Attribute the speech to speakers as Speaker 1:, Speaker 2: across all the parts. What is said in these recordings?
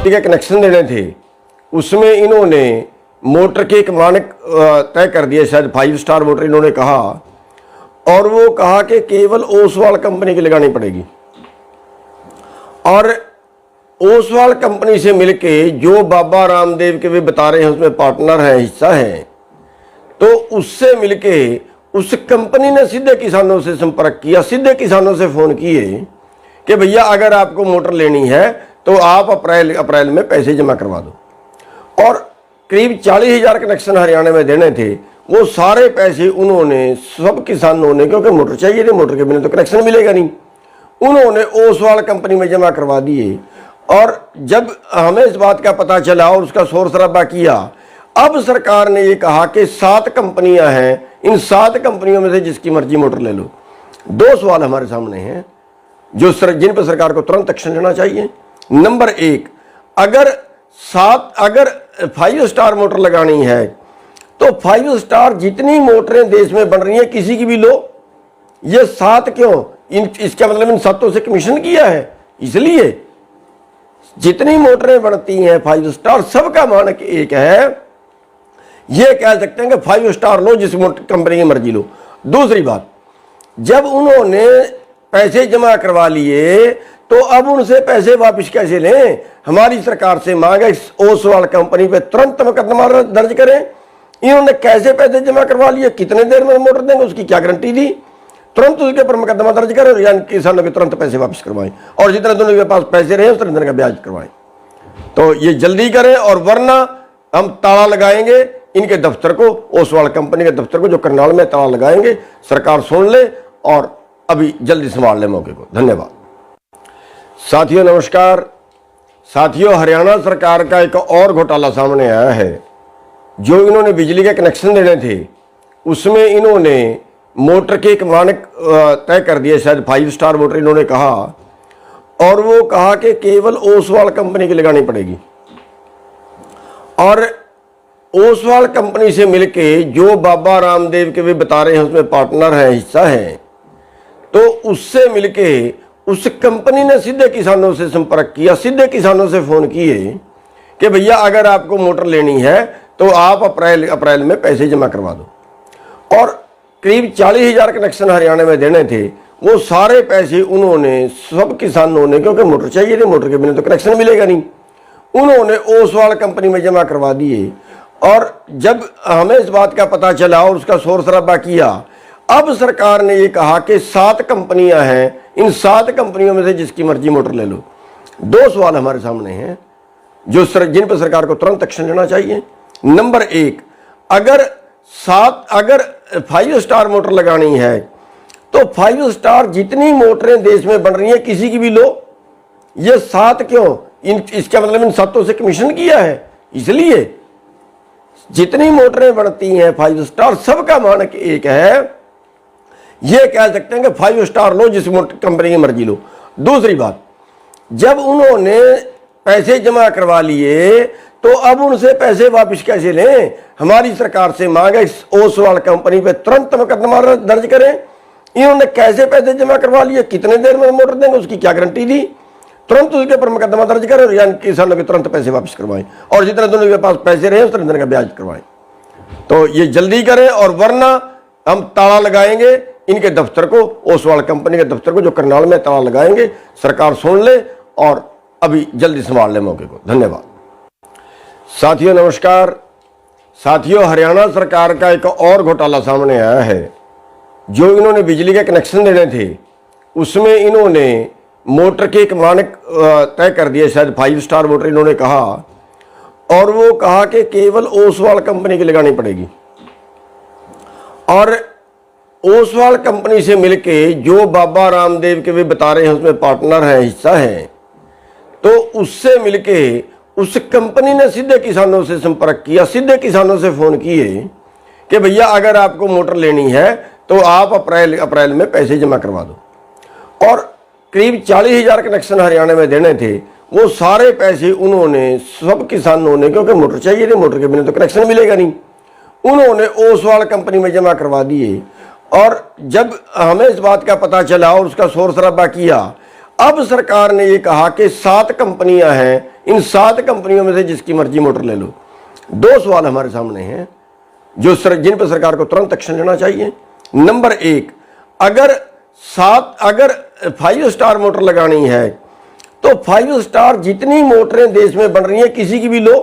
Speaker 1: के कनेक्शन देने थे, उसमें इन्होंने मोटर के एक मानक तय कर दिए, शायद 5 स्टार मोटर इन्होंने कहा, और वो कहा कि केवल ओसवाल कंपनी की लगानी पड़ेगी। और ओसवाल कंपनी से मिलके जो बाबा रामदेव के वे बता रहे हैं उसमें पार्टनर है, हिस्सा है, तो उससे मिलके उस कंपनी ने सीधे किसानों से संपर्क किया, सीधे किसानों से फोन किए कि भैया अगर आपको मोटर लेनी है तो आप अप्रैल में पैसे जमा करवा दो। और करीब 40,000 कनेक्शन हरियाणा में देने थे, वो सारे पैसे उन्होंने सब किसानों ने, क्योंकि मोटर चाहिए थी, मोटर के बिना तो कनेक्शन मिलेगा नहीं, उन्होंने ओसवाल कंपनी में जमा करवा दिए। और जब हमें इस बात का पता चला और उसका शोर शराबा किया, अब सरकार ने ये कहा कि 7 कंपनियां हैं, इन 7 कंपनियों में से जिसकी मर्जी मोटर ले लो। 2 सवाल हमारे सामने हैं जो जिन पर सरकार को तुरंत एक्शन लेना चाहिए। नंबर 1, अगर 5 स्टार मोटर लगानी है तो 5 स्टार जितनी मोटरें देश में बन रही हैं किसी की भी लो। ये 7 क्यों? इसका मतलब इन 7 से कमीशन किया है, इसलिए जितनी मोटरें बनती हैं 5 स्टार, सबका मानक एक है। ये कह सकते हैं कि 5 स्टार लो, जिस कंपनी की मर्जी लो। दूसरी बात, जब उन्होंने पैसे जमा करवा लिए तो अब उनसे पैसे वापस कैसे लें? हमारी सरकार से मांग है ओसवाल कंपनी पे तुरंत मुकदमा दर्ज करें। इन्होंने कैसे पैसे जमा करवा लिए, कितने देर में मोटर देंगे, उसकी क्या गारंटी दी? तुरंत उसके ऊपर मुकदमा दर्ज करें, यानी किसानों के तुरंत पैसे वापस करवाएं, और जितने दोनों के पास पैसे रहे उतने दिन का ब्याज करवाएं। तो ये जल्दी करें, और वरना हम ताला लगाएंगे इनके दफ्तर को, ओसवाल कंपनी के दफ्तर को, जो करनाल में ताला लगाएंगे। सरकार सुन ले और अभी जल्दी संभाल ले मौके को। धन्यवाद। साथियों नमस्कार। साथियों, हरियाणा सरकार का एक और घोटाला सामने आया है। जो इन्होंने बिजली के कनेक्शन देने थे, उसमें इन्होंने मोटर के एक मानक तय कर दिए, शायद 5 स्टार मोटर इन्होंने कहा, और वो कहा कि केवल ओसवाल कंपनी की लगानी पड़ेगी। और ओसवाल कंपनी से मिलके जो बाबा रामदेव के वे बता रहे हैं उसमें पार्टनर है, हिस्सा है, तो उससे मिलके उस कंपनी ने सीधे किसानों से संपर्क किया, सीधे किसानों से फोन किए कि भैया अगर आपको मोटर लेनी है तो आप अप्रैल में पैसे जमा करवा दो। और करीब 40,000 कनेक्शन हरियाणा में देने थे, वो सारे पैसे उन्होंने सब किसानों ने, क्योंकि मोटर चाहिए थी, मोटर के बिना तो कनेक्शन मिलेगा नहीं, उन्होंने ओसवाल कंपनी में जमा करवा दिए। और जब हमें इस बात का पता चला और उसका शोर शराबा किया, अब सरकार ने ये कहा कि 7 कंपनियां हैं, इन 7 कंपनियों में से जिसकी मर्जी मोटर ले लो। 2 सवाल हमारे सामने हैं जो जिन पर सरकार को तुरंत एक्शन लेना चाहिए। नंबर 1, अगर 5 स्टार मोटर लगानी है तो 5 स्टार जितनी मोटरें देश में बन रही हैं किसी की भी लो। ये 7 क्यों? इसका मतलब इन 7 से कमीशन किया है, इसलिए जितनी मोटरें बनती हैं 5 स्टार, सबका मानक एक है। ये कह सकते हैं कि 5 स्टार लो, जिस कंपनी की मर्जी लो। दूसरी बात, जब उन्होंने पैसे जमा करवा लिए तो अब उनसे पैसे वापस कैसे लें? हमारी सरकार से मांग है ओसवाल कंपनी पे तुरंत मुकदमा दर्ज करें। इन्होंने कैसे पैसे जमा करवा लिए, कितने देर में मोटर देंगे, उसकी क्या गारंटी दी? तुरंत उसके ऊपर मुकदमा दर्ज करें, यानी किसानों के तुरंत पैसे वापस करवाएं, और जितने दोनों के पास पैसे रहे उतने दिन का ब्याज करवाएं। तो ये जल्दी करें, और वरना हम ताला लगाएंगे इनके दफ्तर को, ओसवाल कंपनी के दफ्तर को, जो करनाल में ताला लगाएंगे। सरकार सुन ले और अभी जल्दी संभाल ले मौके को। धन्यवाद। साथियों नमस्कार। साथियों, हरियाणा सरकार का एक और घोटाला सामने आया है। जो इन्होंने बिजली के कनेक्शन देने थे, उसमें इन्होंने मोटर के एक मानक तय कर दिए, शायद 5 स्टार मोटर इन्होंने कहा, और वो कहा कि केवल ओसवाल कंपनी की लगानी पड़ेगी। और ओसवाल कंपनी से मिलके जो बाबा रामदेव के वे बता रहे हैं उसमें पार्टनर है, हिस्सा है, तो उससे मिलके उस कंपनी ने सीधे किसानों से संपर्क किया, सीधे किसानों से फोन किए कि भैया अगर आपको मोटर लेनी है तो आप अप्रैल में पैसे जमा करवा दो। और करीब 40,000 कनेक्शन हरियाणा में देने थे, वो सारे पैसे उन्होंने सब किसानों ने, क्योंकि मोटर चाहिए थी, मोटर के बिना तो कनेक्शन मिलेगा नहीं, उन्होंने ओसवाल कंपनी में जमा करवा दिए। और जब हमें इस बात का पता चला और उसका शोर शराबा किया, अब सरकार ने ये कहा कि 7 कंपनियां हैं, इन 7 कंपनियों में से जिसकी मर्जी मोटर ले लो। 2 सवाल हमारे सामने हैं जिन पर सरकार को तुरंत एक्शन लेना चाहिए। नंबर 1, अगर 5 स्टार मोटर लगानी है तो 5 स्टार जितनी मोटरें देश में बन रही हैं किसी की भी लो,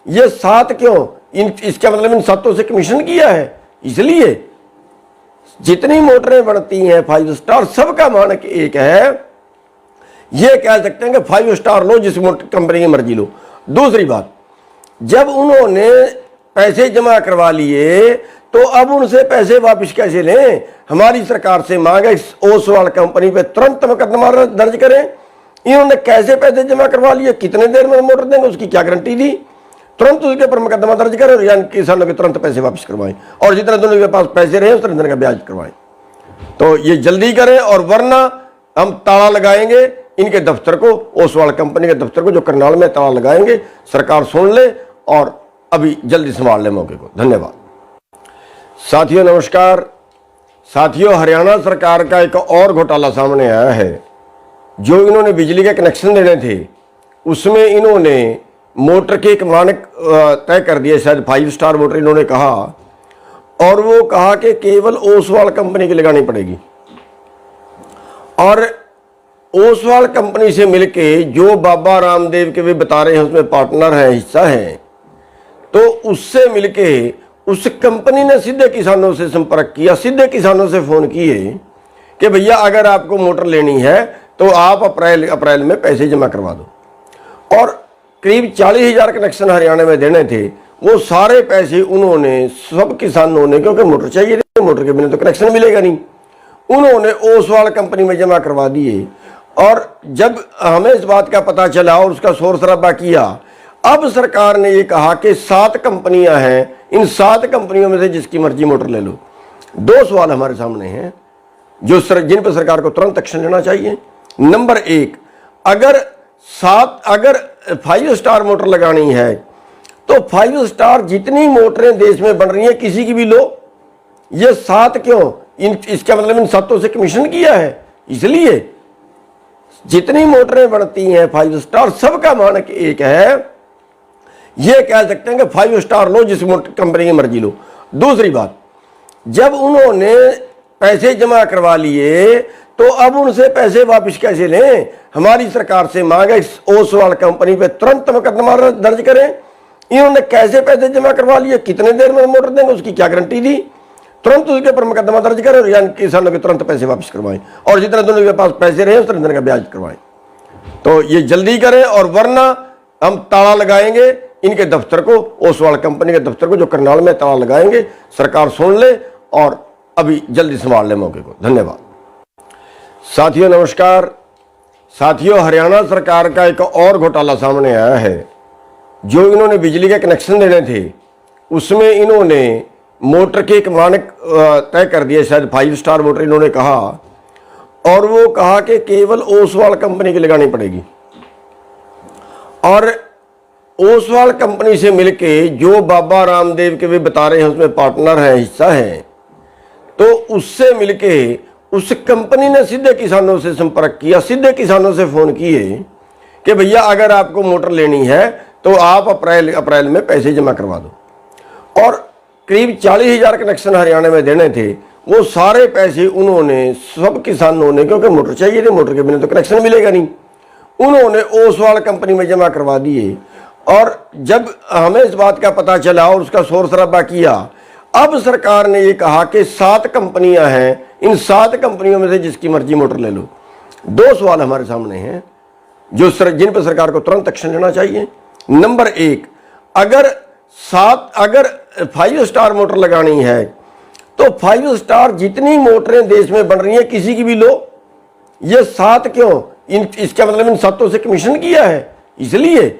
Speaker 1: ये 7 क्यों? इसका मतलब इन 7 से कमीशन किया है, इसलिए जितनी मोटरें बनती हैं 5 स्टार सबका मानक एक है। ये कह सकते हैं कि 5 स्टार लो, जिस कंपनी की मर्जी लो। दूसरी बात, जब उन्होंने पैसे जमा करवा लिए तो अब उनसे पैसे वापस कैसे लें? हमारी सरकार से मांग है ओसवाल कंपनी पे तुरंत मुकदमा दर्ज करें। इन्होंने कैसे पैसे जमा करवा लिए, कितने देर में मोटर देंगे, उसकी क्या गारंटी दी? तुरंत उसके ऊपर मुकदमा दर्ज करें और यानी किसानों के तुरंत पैसे वापस करवाएं, और जितना दोनों के पास पैसे रहे उस तरह का ब्याज करवाएं। तो ये जल्दी करें, और वरना हम ताला लगाएंगे इनके दफ्तर को, ओसवाल कंपनी के दफ्तर को, जो करनाल में ताला लगाएंगे। सरकार सुन ले और अभी जल्दी संभाल ले मौके को। धन्यवाद। साथियों नमस्कार। साथियों, हरियाणा सरकार का एक और घोटाला सामने आया है। जो इन्होंने बिजली के कनेक्शन देने थे उसमें इन्होंने मोटर के एक मानक तय कर दिए, शायद 5 स्टार मोटर इन्होंने कहा, और वो कहा कि केवल ओसवाल कंपनी की लगानी पड़ेगी। और ओसवाल कंपनी से मिलके जो बाबा रामदेव के भी बता रहे हैं उसमें पार्टनर है, हिस्सा है, तो उससे मिलके उस कंपनी ने सीधे किसानों से संपर्क किया, सीधे किसानों से फोन किए कि भैया अगर आपको मोटर लेनी है तो आप अप्रैल में पैसे जमा करवा दो। और करीब 40,000 कनेक्शन हरियाणा में देने थे, वो सारे पैसे उन्होंने सब किसानों ने, क्योंकि मोटर चाहिए थी, मोटर के बिना तो कनेक्शन मिलेगा नहीं, उन्होंने ओसवाल कंपनी में जमा करवा दिए। और जब हमें इस बात का पता चला और उसका शोर शराबा किया, अब सरकार ने ये कहा कि 7 कंपनियां हैं, इन 7 कंपनियों में से जिसकी मर्जी मोटर ले लो। 2 सवाल हमारे सामने हैं जिन पर सरकार को तुरंत एक्शन लेना चाहिए। नंबर 1, अगर 5 स्टार मोटर लगानी है तो 5 स्टार जितनी मोटरें देश में बन रही हैं किसी की भी लो, ये 7 क्यों? इसका मतलब इन 7 से कमीशन किया है, इसलिए जितनी मोटरें बनती हैं 5 स्टार सबका मानक एक है। ये कह सकते हैं कि 5 स्टार लो, जिस कंपनी की मर्जी लो। दूसरी बात, जब उन्होंने पैसे जमा करवा लिए तो अब उनसे पैसे वापस कैसे लें? हमारी सरकार से मांग है ओसवाल कंपनी पे तुरंत मुकदमा दर्ज करें। इन्होंने कैसे पैसे जमा करवा लिए, कितने देर में मोटर देंगे, उसकी क्या गारंटी दी? तुरंत उसके ऊपर मुकदमा दर्ज करें और यानी किसानों के तुरंत पैसे वापस करवाएं, और जितना दोनों के पास पैसे रहे उस तरह का ब्याज करवाएं। तो ये जल्दी करें, और वरना हम ताला लगाएंगे इनके दफ्तर को, ओसवाल कंपनी के दफ्तर को, जो करनाल में ताला लगाएंगे। सरकार सुन ले और अभी जल्दी संभाल ले मौके को। धन्यवाद। साथियों नमस्कार। साथियों, हरियाणा सरकार का एक और घोटाला सामने आया है। जो इन्होंने बिजली के कनेक्शन देने थे उसमें इन्होंने मोटर के एक मानक तय कर दिए, शायद 5 स्टार मोटर इन्होंने कहा, और वो कहा कि केवल ओसवाल कंपनी की लगानी पड़ेगी। और ओसवाल कंपनी से मिलके जो बाबा रामदेव के भी बता रहे हैं उसमें पार्टनर है, हिस्सा है, तो उससे मिलके उस कंपनी ने सीधे किसानों से संपर्क किया, सीधे किसानों से फोन किए कि भैया अगर आपको मोटर लेनी है तो आप अप्रैल में पैसे जमा करवा दो। और करीब 40,000 कनेक्शन हरियाणा में देने थे, वो सारे पैसे उन्होंने सब किसानों ने, क्योंकि मोटर चाहिए थी, मोटर के बिना तो कनेक्शन मिलेगा नहीं, उन्होंने ओसवाल कंपनी में जमा करवा दिए। और जब हमें इस बात का पता चला और उसका शोर शराबा किया, अब सरकार ने ये कहा कि 7 कंपनियां हैं, इन 7 कंपनियों में से जिसकी मर्जी मोटर ले लो। 2 सवाल हमारे सामने हैं जिन पर सरकार को तुरंत एक्शन लेना चाहिए। नंबर 1, अगर 5 स्टार मोटर लगानी है तो 5 स्टार जितनी मोटरें देश में बन रही हैं किसी की भी लो, ये 7 क्यों? इसका मतलब इन 7 से कमीशन किया है, इसलिए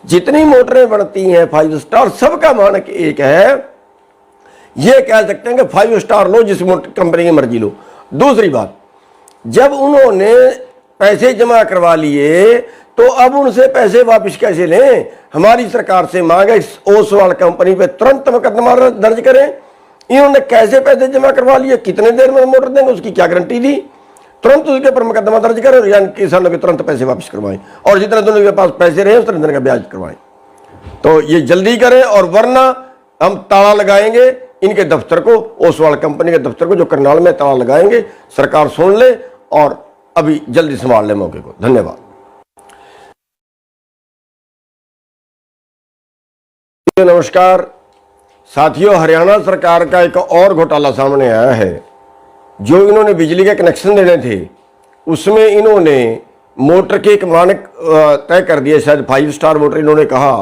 Speaker 1: जितनी मोटरें बनती हैं 5 स्टार सबका मानक एक है। ये कह सकते हैं कि 5 स्टार लो, जिस कंपनी की मर्जी लो। दूसरी बात, जब उन्होंने पैसे जमा करवा लिए तो अब उनसे पैसे वापस कैसे लें? हमारी सरकार से मांग है ओसवाल कंपनी पे तुरंत मुकदमा दर्ज करें। इन्होंने कैसे पैसे जमा करवा लिए, कितने देर में मोटर देंगे, उसकी क्या गारंटी दी? तुरंत उसके ऊपर मुकदमा दर्ज करें और यानी किसानों के तुरंत पैसे वापस करवाएं, और जितने दिन उनके पास पैसे रहे उतने दिन का ब्याज करवाएं। तो ये जल्दी करें, और वरना हम ताला लगाएंगे इनके दफ्तर को, ओसवाल कंपनी के दफ्तर को, जो करनाल में ताला लगाएंगे। सरकार सुन ले और अभी जल्दी संभाल ले मौके को। धन्यवाद। नमस्कार साथियों, हरियाणा सरकार का एक और घोटाला सामने आया है। जो इन्होंने बिजली के कनेक्शन देने थे उसमें इन्होंने मोटर के एक मानक तय कर दिए, शायद 5 स्टार मोटर इन्होंने कहा